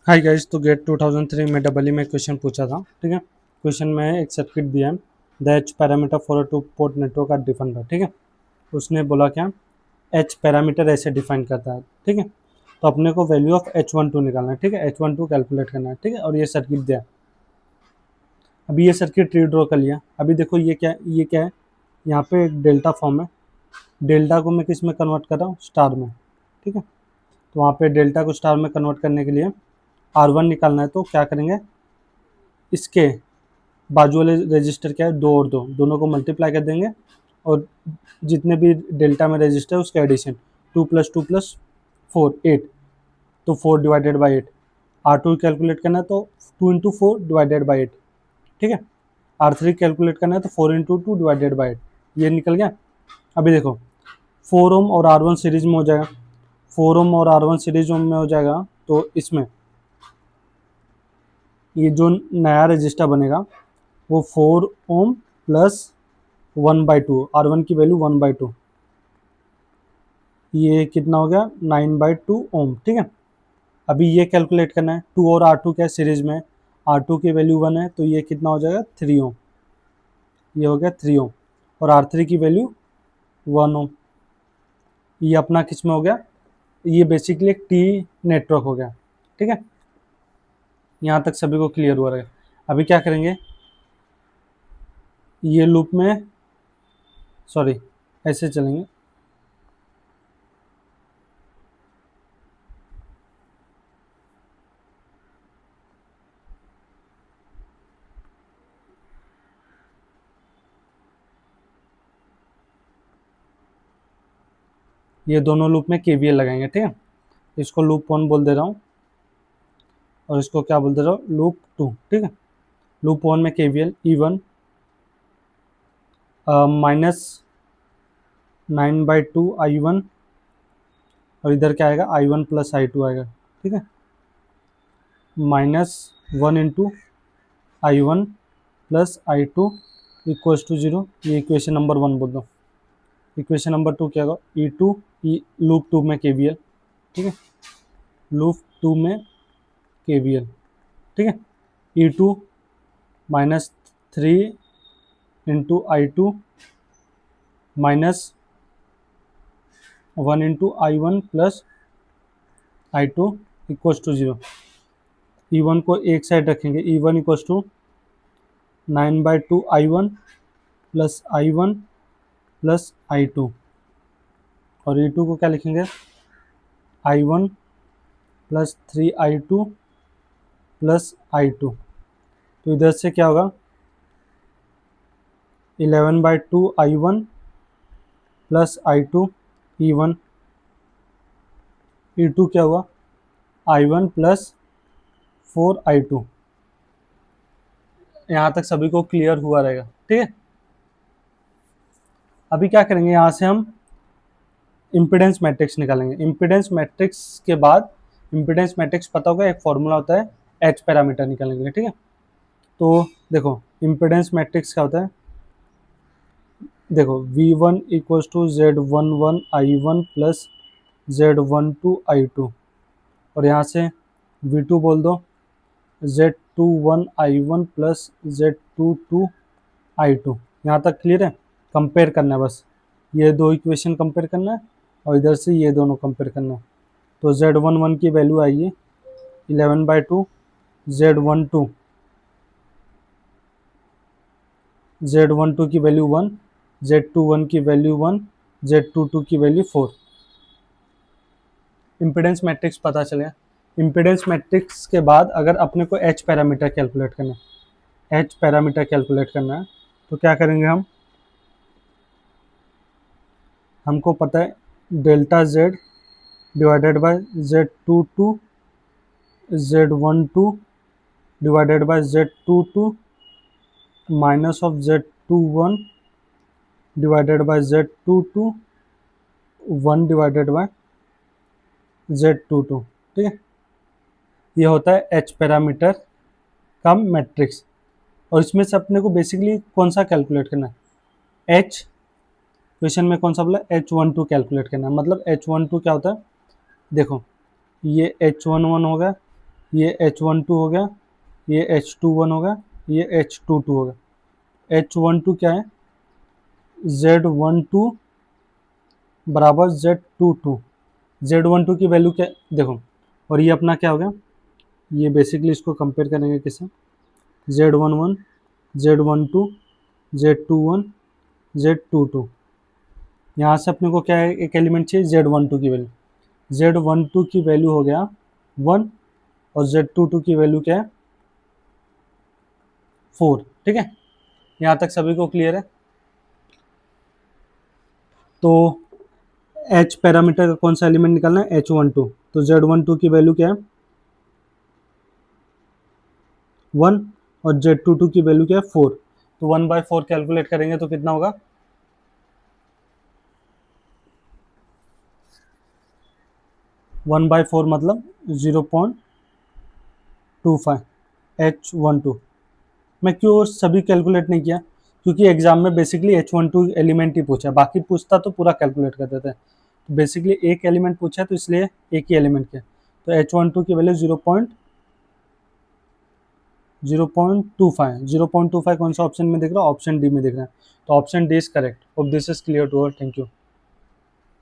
Hi guys, तो gate 2003 में double में क्वेश्चन पूछा था। ठीक है। क्वेश्चन में एक सर्किट दिया है। The H parameter for a two port network are defined है। ठीक है। उसने बोला क्या, एच पैरामीटर ऐसे डिफाइन करता है। ठीक है। तो अपने को वैल्यू ऑफ H12 निकालना है। ठीक है, H12 कैलकुलेट करना है। ठीक है, और ये सर्किट दिया है। अभी ये सर्किट रीड्रॉ कर लिया। अभी देखो ये क्या है, यहाँ पे एक डेल्टा फॉर्म है। डेल्टा को मैं किस में कन्वर्ट कर रहा हूँ, स्टार में। ठीक है। तो वहाँ पे डेल्टा को स्टार में कन्वर्ट करने के लिए R1 निकालना है। तो क्या करेंगे, इसके बाजू वाले रजिस्टर क्या है, दो और दो, दोनों को मल्टीप्लाई कर देंगे और जितने भी डेल्टा में रजिस्टर है उसका एडिशन, 2 + 2 + 4 8, तो 4/8। R2 कैलकुलेट करना है तो 2 × 4/8। ठीक है। R3 कैलकुलेट करना है तो 4 × 2/8। ये निकल गया। अभी देखो 4 ओम और R1 सीरीज में हो जाएगा। 4 ओम और R1 सीरीज में हो जाएगा तो इसमें ये जो नया रजिस्टर बनेगा वो 4 ओम प्लस 1/2, R1 की वैल्यू 1/2, ये कितना हो गया 9/2 ओम। ठीक है। अभी ये कैलकुलेट करना है, 2 और R2 क्या सीरीज में, R2 की वैल्यू 1 है तो ये कितना हो जाएगा 3 ओम, ये हो गया 3 ओम। और R3 की वैल्यू 1 ओम। ये अपना किस में हो गया, ये बेसिकली एक टी नेटवर्क हो गया। ठीक है, यहाँ तक सभी को क्लियर हुआ रहेगा। अभी क्या करेंगे, ये लूप में, सॉरी, ऐसे चलेंगे। ये दोनों लूप में KVL लगाएंगे। ठीक है, इसको लूप 1 बोल दे रहा हूँ और इसको क्या बोल दे रहा हूँ, लूप 2। ठीक है। लूप 1 में KVL E1 -9/2 I1, और इधर क्या आएगा I1 + I2 आएगा। ठीक है, -1 × I1 + I2 = 0। ये इक्वेशन नंबर 1 बोल दो। इक्वेशन नंबर 2 क्या होगा, E2, लूप 2 में KVL। ठीक है, लूप 2 में KVL। ठीक है, E2 -3 × I2 -1 × I1 + I2 = 0। E1 को एक साइड रखेंगे, E1 = 9/2 I1 + I1 + I2, और E2 को क्या लिखेंगे, I1 + 3I2 + I2। तो इधर से क्या होगा, 11/2 I1 + I2 E1। E2 क्या हुआ, I1 + 4I2। यहाँ तक सभी को क्लियर हुआ रहेगा। ठीक है। अभी क्या करेंगे, यहाँ से हम इम्पीडेंस मैट्रिक्स निकालेंगे। इम्पीडेंस मैट्रिक्स के बाद, इम्पीडेंस मैट्रिक्स पता होगा, एक फॉर्मूला होता है एच पैरामीटर निकालने के लिए। ठीक है, तो देखो इम्पीडेंस मैट्रिक्स क्या होता है, देखो V1 = Z11I1 + Z12I2, और यहाँ से V2 बोल दो Z21I1 + Z22I2। यहाँ तक क्लियर है। कंपेयर करना है बस, ये दो इक्वेशन कंपेयर करना है और इधर से ये दोनों कंपेयर करना है। तो Z11 की वैल्यू आई है 11/2, Z12 Z12 की वैल्यू 1, Z21 की वैल्यू 1, Z22 की वैल्यू 4। इम्पीडेंस मैट्रिक्स पता चलेगा। इम्पीडेंस मैट्रिक्स के बाद अगर अपने को एच पैरामीटर कैलकुलेट करना है, एच पैरामीटर कैलकुलेट करना है तो क्या करेंगे हम, हमको पता है delta Z divided by Z22 Z12 divided by Z22 minus of Z21 divided by Z22 1 divided by Z22। ठीक है, ये होता है एच पैरामीटर का मैट्रिक्स। और इसमें से अपने को बेसिकली कौन सा कैलकुलेट करना है, एच, क्वेश्चन में कौन सा बोला, H12 कैलकुलेट करना है। मतलब H12 क्या होता है, देखो ये H11 हो गया, ये H12 हो गया, ये H21 हो गया, ये H22 हो गया। H12 क्या है, Z12 बराबर Z22। Z12 की वैल्यू क्या देखो, और ये अपना क्या हो गया, ये बेसिकली इसको कंपेयर करेंगे किससे, Z11, Z12, Z21, Z22। यहाँ से अपने को क्या है, एक एलिमेंट चाहिए Z12 की वैल्यू। Z12 की वैल्यू हो गया 1 और Z22 की वैल्यू क्या है 4। ठीक है, यहाँ तक सभी को क्लियर है। तो H पैरामीटर का कौन सा एलिमेंट निकालना है, H12। तो Z12 की वैल्यू क्या है 1 और Z22 की वैल्यू क्या है 4। तो 1/4 कैलकुलेट करेंगे तो कितना होगा, 1/4 मतलब 0.25 H12। मैं क्यों सभी कैलकुलेट नहीं किया, क्योंकि एग्जाम में बेसिकली H12 एलिमेंट ही पूछा है, बाकी पूछता तो पूरा कैलकुलेट कर देते हैं। तो बेसिकली एक एलिमेंट पूछा है तो इसलिए एक ही एलिमेंट के, तो H12 की वैल्यू 0.25। 0.25 कौन सा ऑप्शन में दिख रहा है, ऑप्शन डी में दिख रहा है। तो option D is correct. Hope this is clear to all, thank you.